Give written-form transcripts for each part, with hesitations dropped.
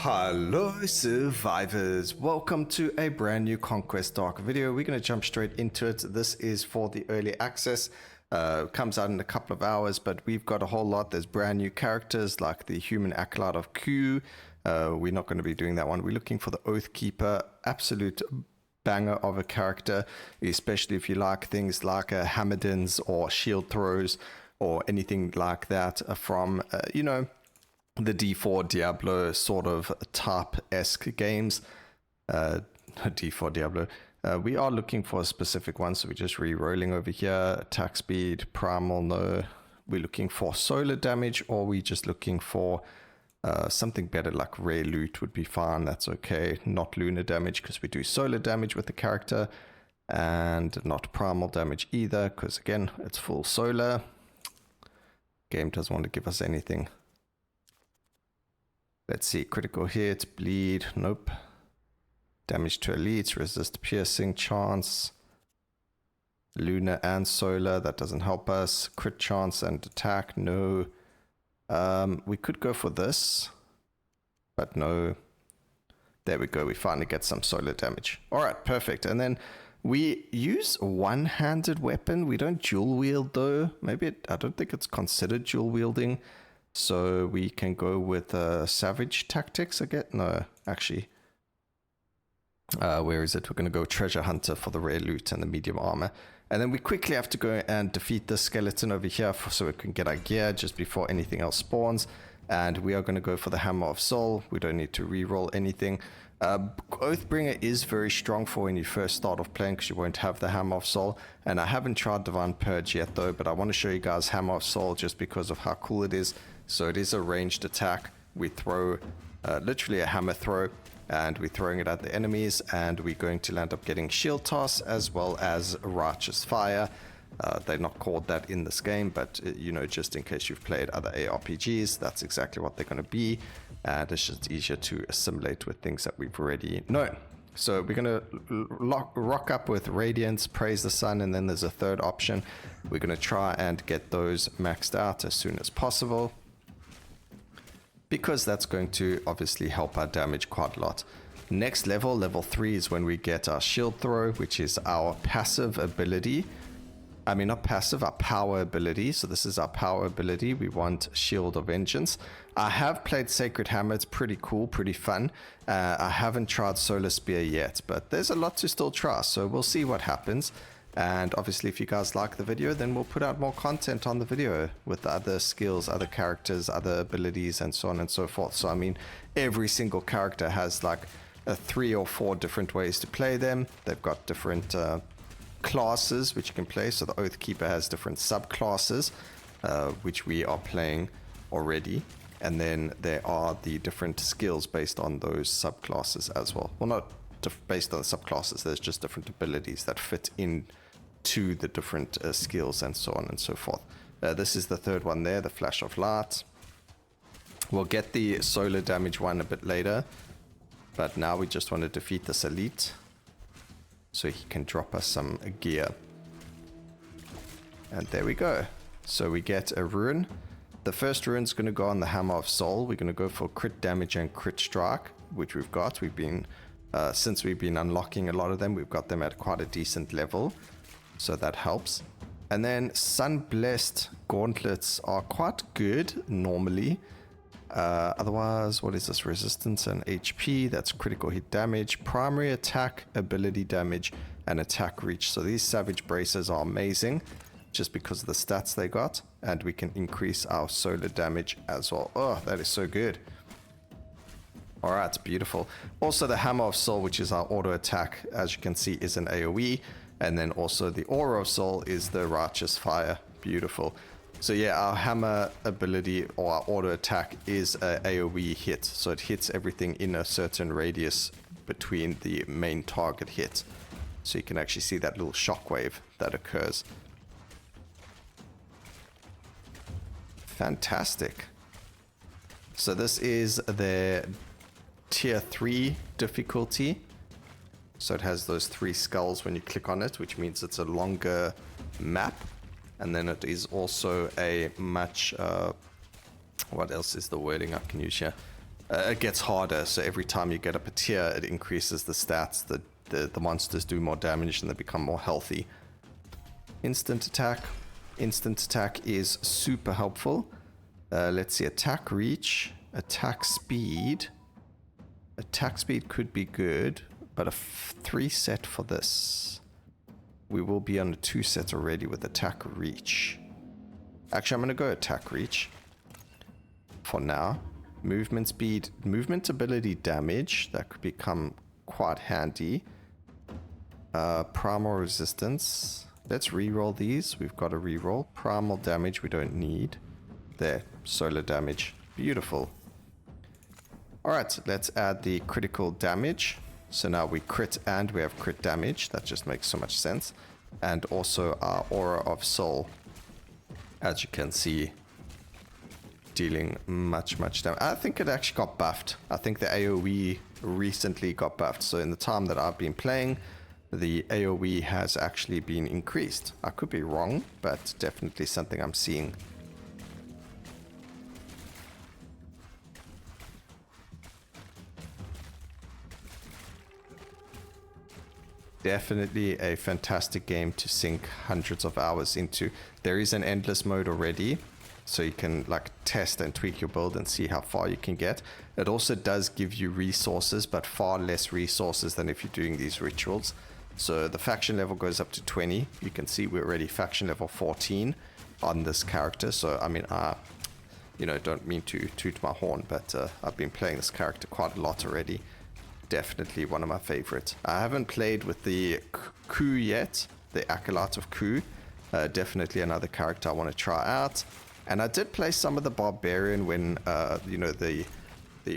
Hello survivors, welcome to a brand new Conquest Dark video. We're going to jump straight into it. This is for the early access. Comes out in a couple of hours, but we've got a whole lot. There's brand new characters like the Human Acolyte of Q. We're not going to be doing that one. We're looking for the Oathkeeper. Absolute banger of a character, especially if you like things like Hammerdins or shield throws or anything like that from, the D4 Diablo sort of type-esque games. D4 Diablo. We are looking for a specific one, so we're just re-rolling over here. Attack speed, primal, no. We're looking for solar damage, or we're just looking for something better like rare loot would be fine. That's okay. Not lunar damage, because we do solar damage with the character. And not primal damage either, because again, it's full solar. Game doesn't want to give us anything. Let's see, critical hit, bleed, nope. Damage to elites, resist piercing, chance. Lunar and solar, that doesn't help us. Crit chance and attack, no. We could go for this, but no. There we go, we finally get some solar damage. Alright, perfect. And then we use a one-handed weapon. We don't dual wield though. Maybe I don't think it's considered dual wielding. So we can go with savage tactics again. No, actually. Where is it? We're going to go treasure hunter for the rare loot and the medium armor. And then we quickly have to go and defeat the skeleton over here so we can get our gear just before anything else spawns. And we are going to go for the hammer of soul. We don't need to re-roll anything. Oathbringer is very strong for when you first start off playing, because you won't have the hammer of soul. And I haven't tried divine purge yet though, but I want to show you guys hammer of soul just because of how cool it is. So it is a ranged attack. We throw literally a hammer throw, and we're throwing it at the enemies, and we're going to land up getting shield toss as well as righteous fire. They're not called that in this game, but just in case you've played other ARPGs, that's exactly what they're going to be, and it's just easier to assimilate with things that we've already known. So we're going to rock up with Radiance, Praise the Sun, and then there's a third option. We're going to try and get those maxed out as soon as possible, because that's going to obviously help our damage quite a lot. Next level, level 3, is when we get our shield throw, which is our passive ability. I mean, not passive, our power ability. So this is our power ability. We want Shield of Vengeance. I have played Sacred Hammer. It's pretty cool, pretty fun. I haven't tried Solar Spear yet, but there's a lot to still try. So we'll see what happens. And obviously, if you guys like the video, then we'll put out more content on the video with other skills, other characters, other abilities, and so on and so forth. So, I mean, every single character has like 3 or 4 different ways to play them. They've got different classes which you can play. So the Oathkeeper has different subclasses, which we are playing already. And then there are the different skills based on those subclasses as well. Well, not based on the subclasses, there's just different abilities that fit in to the different skills and so on and so forth. This is the third one there, the Flash of Light. We'll get the solar damage one a bit later, but now we just want to defeat this elite so he can drop us some gear. And there we go. So we get a rune. The first rune's going to go on the Hammer of Soul. We're going to go for crit damage and crit strike, which we've got. Since we've been unlocking a lot of them, we've got them at quite a decent level. So that helps. And then Sun-Blessed Gauntlets are quite good normally. Otherwise, what is this? Resistance and HP. That's critical hit damage, primary attack, ability damage, and attack reach. So these Savage Braces are amazing just because of the stats they got. And we can increase our solar damage as well. Oh, that is so good. Alright, beautiful. Also the Hammer of Soul, which is our auto attack, as you can see, is an AoE. And then also the Aura of Soul is the Righteous Fire. Beautiful. So yeah, our hammer ability or our auto attack is a AoE hit. So it hits everything in a certain radius between the main target hit. So you can actually see that little shockwave that occurs. Fantastic. So this is the tier 3 difficulty. So it has those 3 skulls when you click on it, which means it's a longer map. And then it is also a much, what else is the wording I can use here? It gets harder, so every time you get up a tier, it increases the stats. The monsters do more damage and they become more healthy. Instant attack. Instant attack is super helpful. Let's see, attack reach, attack speed. Attack speed could be good, but a 3 set for this. We will be on a 2 set already with attack reach. Actually, I'm going to go attack reach for now. Movement speed, movement ability damage, that could become quite handy. Primal resistance. Let's reroll these. We've got a reroll. Primal damage we don't need. There, solar damage. Beautiful. Alright, let's add the critical damage. So now we crit and we have crit damage. That just makes so much sense. And also our Aura of Soul. As you can see, dealing much damage. I think it actually got buffed. I think the AoE recently got buffed. So in the time that I've been playing, the AoE has actually been increased. I could be wrong, but definitely something I'm seeing. Definitely a fantastic game to sink hundreds of hours into. There is an endless mode already, so you can like test and tweak your build and see how far you can get. It also does give you resources, but far less resources than if you're doing these rituals. So the faction level goes up to 20. You can see we're already faction level 14 on this character. So I mean, you know, don't mean to toot my horn, but I've been playing this character quite a lot already. Definitely one of my favorites. I haven't played with the Ku yet, the Acolyte of Ku. Definitely another character I want to try out. And I did play some of the Barbarian when, you know, the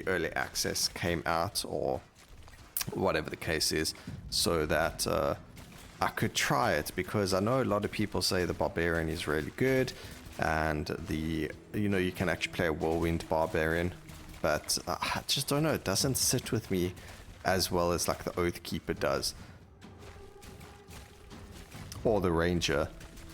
early access came out, or whatever the case is, so that I could try it, because I know a lot of people say the Barbarian is really good, and you know, you can actually play a Whirlwind Barbarian, but I just don't know, it doesn't sit with me as well as like the Oathkeeper does, or the Ranger.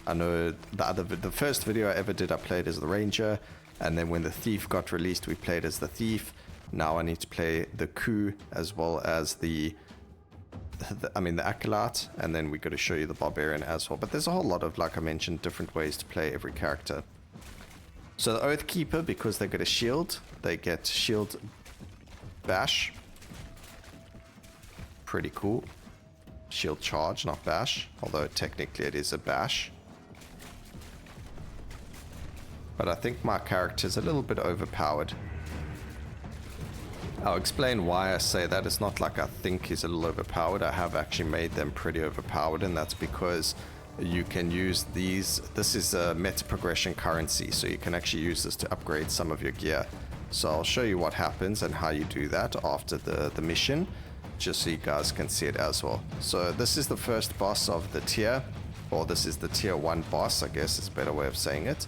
I know the first video I ever did, I played as the Ranger, and then when the Thief got released, we played as the Thief. Now I need to play the Ku as well as the Acolyte, and then we got to show you the Barbarian as well. But there's a whole lot of, like I mentioned, different ways to play every character. So the Oathkeeper, because they get a shield, they get shield bash. Pretty cool. Shield charge, not bash, although technically it is a bash. But I think my character is a little bit overpowered. I'll explain why I say that. It's not like I think he's a little overpowered. I have actually made them pretty overpowered, and that's because you can use these. This is a meta progression currency, so you can actually use this to upgrade some of your gear. So I'll show you what happens and how you do that after the mission, just so you guys can see it as well. So this is the first boss of the tier, or this is the tier 1 boss, I guess is a better way of saying it.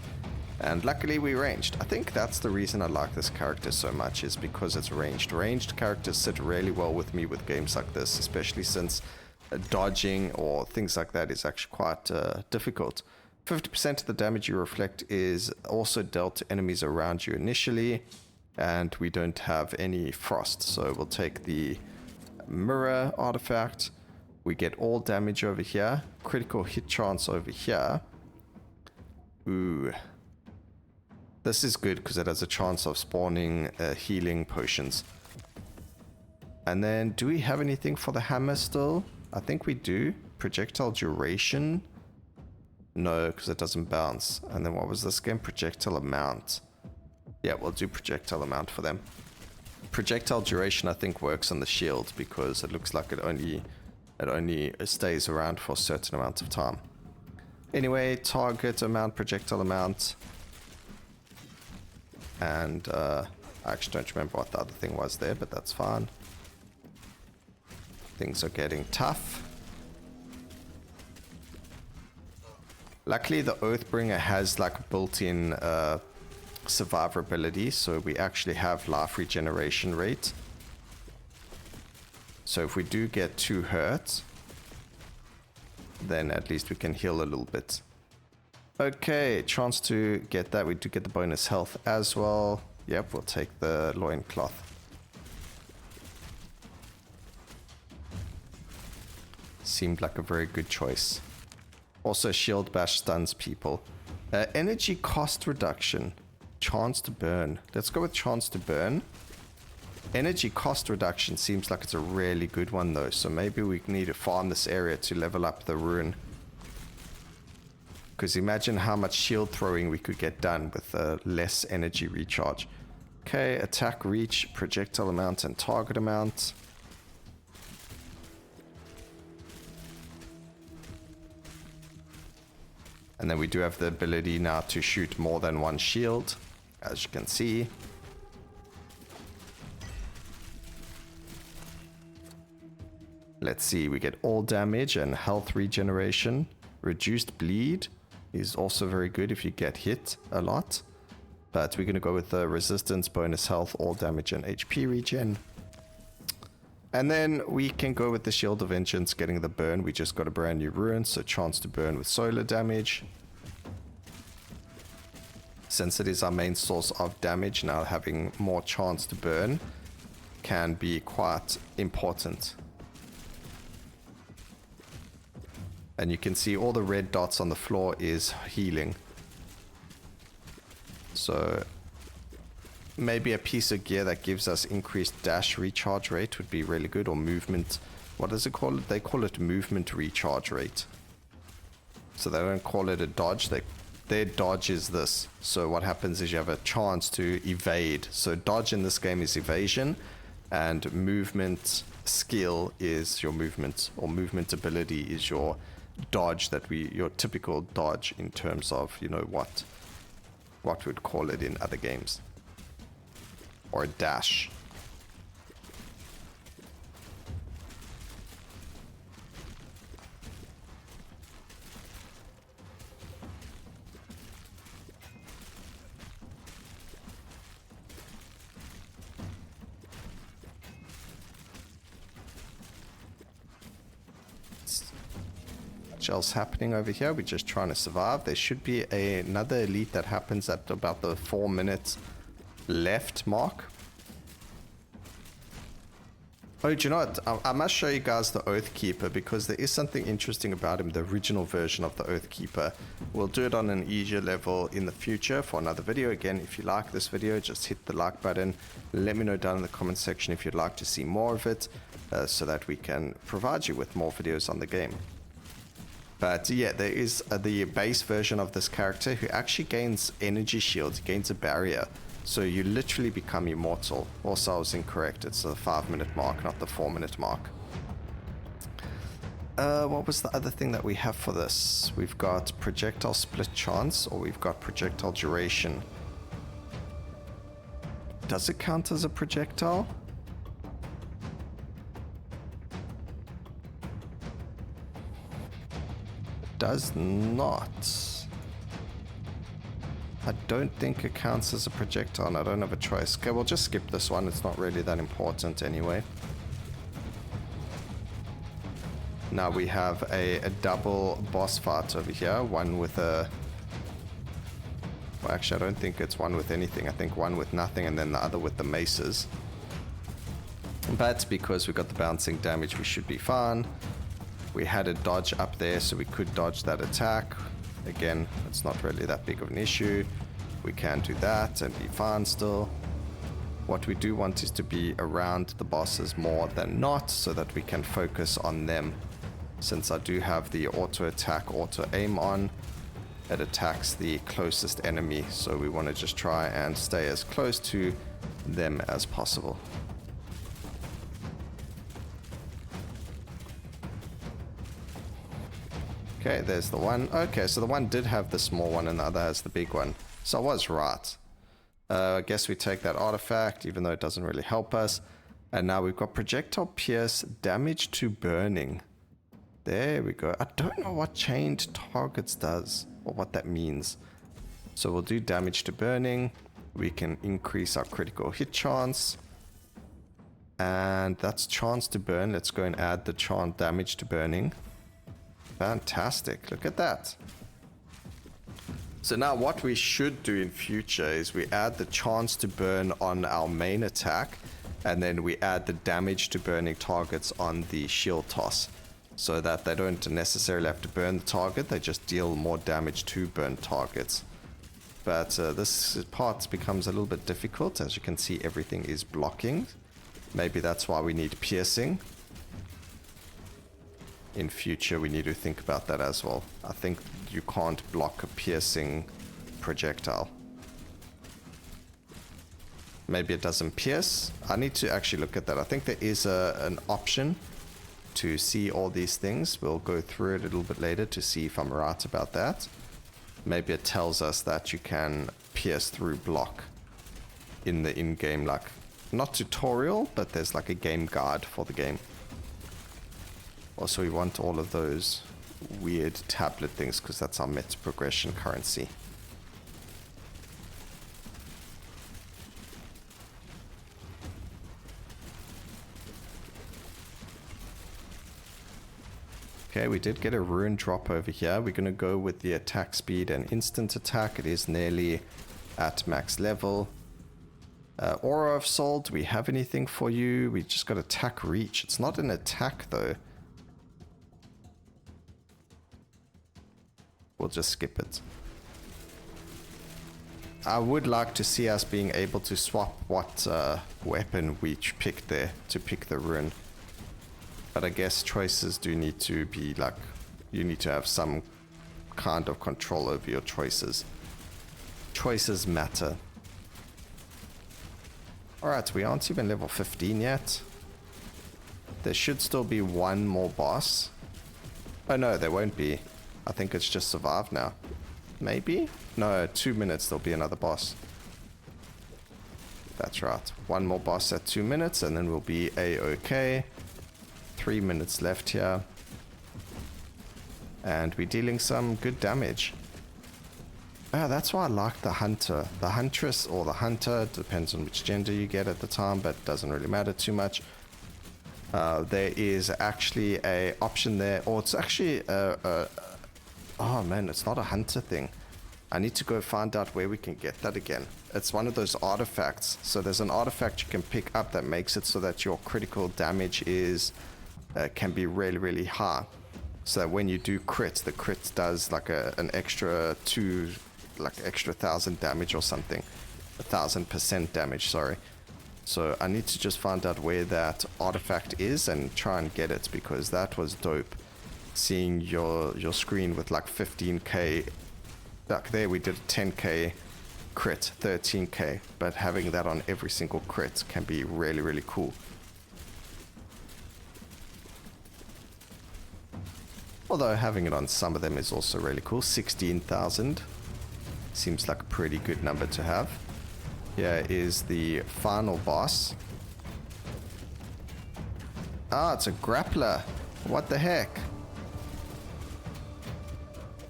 And luckily we ranged. I think that's the reason I like this character so much, is because it's ranged. Ranged characters sit really well with me with games like this, especially since dodging or things like that is actually quite difficult. 50% of the damage you reflect is also dealt to enemies around you initially, and we don't have any frost, so we'll take the mirror artifact. We get all damage over here, critical hit chance over here. Ooh. This is good because it has a chance of spawning healing potions. And then, do we have anything for the hammer still? I think we do. Projectile duration? No, because it doesn't bounce. And then what was this again? Projectile amount. Yeah, we'll do projectile amount for them. Projectile duration I think works on the shield because it looks like it only stays around for a certain amount of time. Anyway, target amount, projectile amount. And I actually don't remember what the other thing was there, but that's fine. Things are getting tough. Luckily, the Oathbringer has like built-in survivability, so we actually have life regeneration rate. So if we do get 2 hurt, then at least we can heal a little bit. Okay, chance to get that. We do get the bonus health as well. Yep, we'll take the loincloth. seemed like a very good choice. Also, shield bash stuns people. Energy cost reduction. Chance to burn. Let's go with chance to burn. Energy cost reduction seems like it's a really good one though, so maybe we need to farm this area to level up the rune. Because imagine how much shield throwing we could get done with less energy recharge. Okay, attack reach, projectile amount, and target amount. And then we do have the ability now to shoot more than one shield, as you can see. Let's see, we get all damage and health regeneration. Reduced bleed is also very good if you get hit a lot. But we're going to go with the resistance, bonus health, all damage, and HP regen. And then we can go with the Shield of Vengeance, getting the burn. We just got a brand new rune, so chance to burn with solar damage. Since it is our main source of damage, now having more chance to burn can be quite important. And you can see all the red dots on the floor is healing. So maybe a piece of gear that gives us increased dash recharge rate would be really good, or movement. What does it call it? They call it movement recharge rate. So they don't call it a dodge. Their dodge is this. So what happens is you have a chance to evade. So dodge in this game is evasion, and movement skill is your movement, or movement ability is your dodge, your typical dodge in terms of, you know, what we'd call it in other games. Or a dash. Much else happening over here. We're just trying to survive. There should be another elite that happens at about the 4 minutes left mark. Oh, do you know what? I must show you guys the Oathkeeper, because there is something interesting about him, the original version of the Oathkeeper. We'll do it on an easier level in the future for another video. Again, if you like this video, just hit the like button. Let me know down in the comment section if you'd like to see more of it, so that we can provide you with more videos on the game. But yeah, there is the base version of this character who actually gains energy shields, gains a barrier. So you literally become immortal. Also, I was incorrect. It's the 5 minute mark, not the 4 minute mark. What was the other thing that we have for this? We've got projectile split chance, or we've got projectile duration. Does it count as a projectile? Does not. I don't think it counts as a projectile, and I don't have a choice. Okay, we'll just skip this one. It's not really that important anyway. Now we have a double boss fight over here. One with a... Well, actually, I don't think it's one with anything. I think one with nothing, and then the other with the maces. But because we got the bouncing damage, we should be fine. We had a dodge up there, so we could dodge that attack. Again, it's not really that big of an issue. We can do that and be fine still. What we do want is to be around the bosses more than not, so that we can focus on them. Since I do have the auto attack, auto aim on, it attacks the closest enemy. So we want to just try and stay as close to them as possible. Okay, there's the one. Okay, so the one did have the small one and the other has the big one. So I was right. I guess we take that artifact, even though it doesn't really help us. And now we've got projectile pierce, damage to burning. There we go. I don't know what chained targets does, or what that means. So we'll do damage to burning. We can increase our critical hit chance. And that's chance to burn. Let's go and add the chant damage to burning. Fantastic, look at that. So now what we should do in future is we add the chance to burn on our main attack, and then we add the damage to burning targets on the shield toss. so that they don't necessarily have to burn the target, they just deal more damage to burn targets. But this part becomes a little bit difficult. As you can see, everything is blocking. Maybe that's why we need piercing. In future, we need to think about that as well. I think you can't block a piercing projectile. Maybe it doesn't pierce. I need to actually look at that. I think there is an option to see all these things. We'll go through it a little bit later to see if I'm right about that. Maybe it tells us that you can pierce through block in the in-game, like, not tutorial, but there's like a game guide for the game. Also, we want all of those weird tablet things because that's our meta progression currency. Okay, we did get a rune drop over here. We're going to go with the attack speed and instant attack. It is nearly at max level. Aura of Soul, do we have anything for you? We just got attack reach. It's not an attack though. We'll just skip it. I would like to see us being able to swap what weapon we picked there to pick the rune. But I guess choices do need to be like, you need to have some kind of control over your choices. Choices matter. Alright, we aren't even level 15 yet. There should still be one more boss. Oh no, there won't be. I think it's just survive now. Maybe? No, 2 minutes there'll be another boss. That's right. One more boss at 2 minutes and then we'll be A-okay. 3 minutes left here. And we're dealing some good damage. That's why I like the hunter. The huntress or the hunter, depends on which gender you get at the time, but doesn't really matter too much. There is actually a option there, or it's actually oh man, it's not a hunter thing. I need to go find out where we can get that again. It's one of those artifacts. So there's an artifact you can pick up that makes it so that your critical damage is can be really, really high. So that when you do crit, the crit does like an extra extra 1,000 damage or something. 1,000% damage, sorry. So I need to just find out where that artifact is and try and get it, because that was dope. Seeing your screen with like 15k, like there we did 10k crit, 13k, but having that on every single crit can be really, really cool. Although having it on some of them is also really cool. 16,000 seems like a pretty good number to have. Here is the final boss. Ah, it's a grappler. What the heck?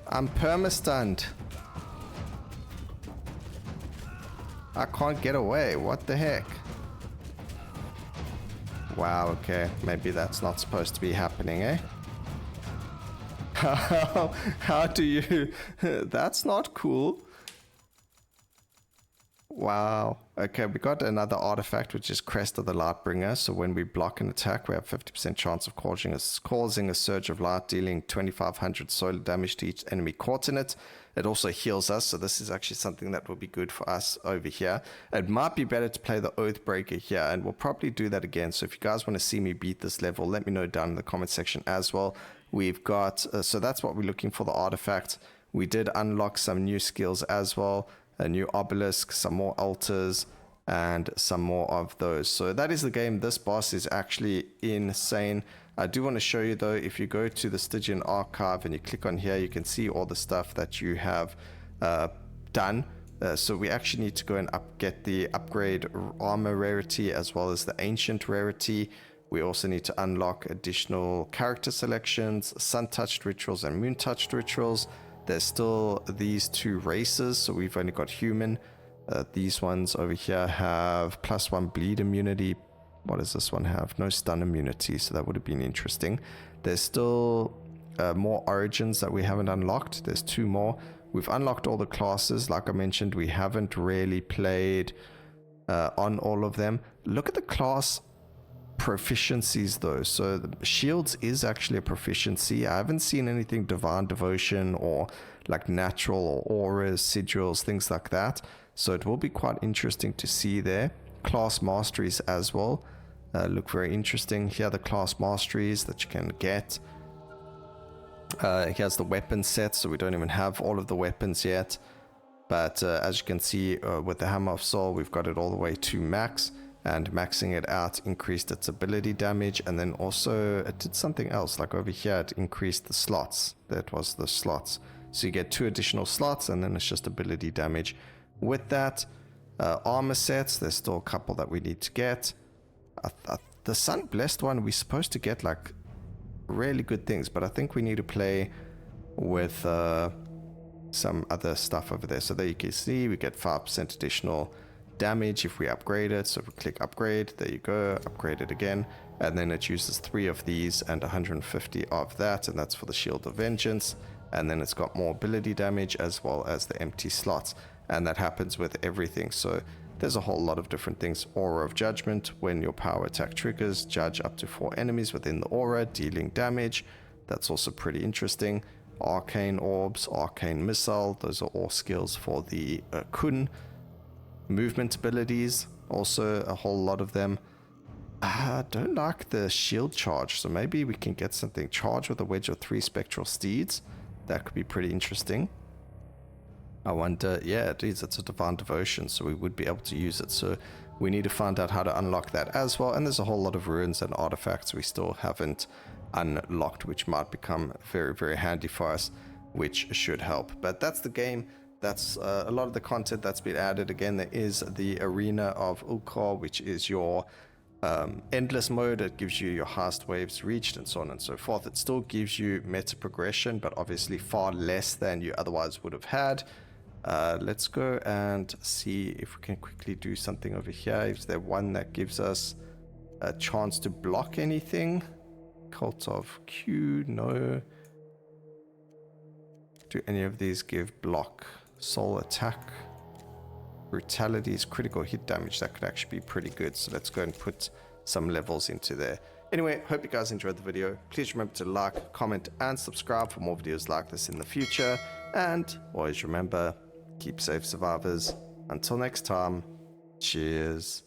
I'm perma-stunned. I can't get away. What the heck? Wow, okay. Maybe that's not supposed to be happening, eh? How do you... That's not cool. Wow. Okay, we got another artifact, which is Crest of the Lightbringer. So when we block an attack, we have 50% chance of causing a surge of light, dealing 2,500 solar damage to each enemy caught in it. It also heals us, so this is actually something that will be good for us over here. It might be better to play the Oathbreaker here, and we'll probably do that again. So if you guys want to see me beat this level, let me know down in the comment section as well. We've got, so that's what we're looking for, the artifact. We did unlock some new skills as well. A new obelisk, some more altars, and some more of those. So that is the game. This boss is actually insane. I do want to show you though, if you go to the Stygian archive and you click on here, you can see all the stuff that you have done. So we actually need to go and get the upgrade armor rarity as well as the ancient rarity. We also need to unlock additional character selections, sun-touched rituals and moon-touched rituals. There's still these two races, so we've only got human. These ones over here have +1 bleed immunity. What does this one have? No stun immunity, so that would have been interesting. There's still more origins that we haven't unlocked. There's 2 more. We've unlocked all the classes. Like I mentioned, we haven't really played on all of them. Look at the class proficiencies though. So the shields is actually a proficiency. I haven't seen anything divine devotion or like natural or auras, sigils, things like that. So it will be quite interesting to see there. Class masteries as well look very interesting. Here are the class masteries that you can get. Here's the weapon set, so we don't even have all of the weapons yet. But as you can see with the Hammer of Soul, we've got it all the way to max. And maxing it out increased its ability damage. And then also it did something else. Like over here, it increased the slots. That was the slots. So you get 2 additional slots and then it's just ability damage. With that, armor sets, there's still a couple that we need to get. The Sun Blessed one, we're supposed to get like really good things. But I think we need to play with some other stuff over there. So there you can see we get 5% additional damage if we upgrade it. So if we click upgrade, there you go, upgrade it again, and then it uses 3 of these and 150 of that, and that's for the Shield of Vengeance. And then it's got more ability damage as well as the empty slots, and that happens with everything. So there's a whole lot of different things. Aura of Judgment, when your power attack triggers, judge up to 4 enemies within the aura, dealing damage. That's also pretty interesting. Arcane Orbs, Arcane Missile, those are all skills for the Kun. Movement abilities, also a whole lot of them. I don't like the shield charge, so maybe we can get something. Charge with a wedge of 3 spectral steeds. That could be pretty interesting. I wonder, yeah, it is, it's a divine devotion, so we would be able to use it. So we need to find out how to unlock that as well. And there's a whole lot of ruins and artifacts we still haven't unlocked, which might become very, very handy for us, which should help. But that's the game. That's a lot of the content that's been added. Again, there is the Arena of Ulkar, which is your endless mode. It gives you your highest waves reached and so on and so forth. It still gives you meta progression, but obviously far less than you otherwise would have had. Let's go and see if we can quickly do something over here. Is there one that gives us a chance to block anything? Cult of Q, no. Do any of these give block? Soul attack, brutality's critical hit damage. That could actually be pretty good. So let's go and put some levels into there. Anyway, hope you guys enjoyed the video. Please remember to like, comment, and subscribe for more videos like this in the future. And always remember, keep safe, survivors. Until next time, cheers.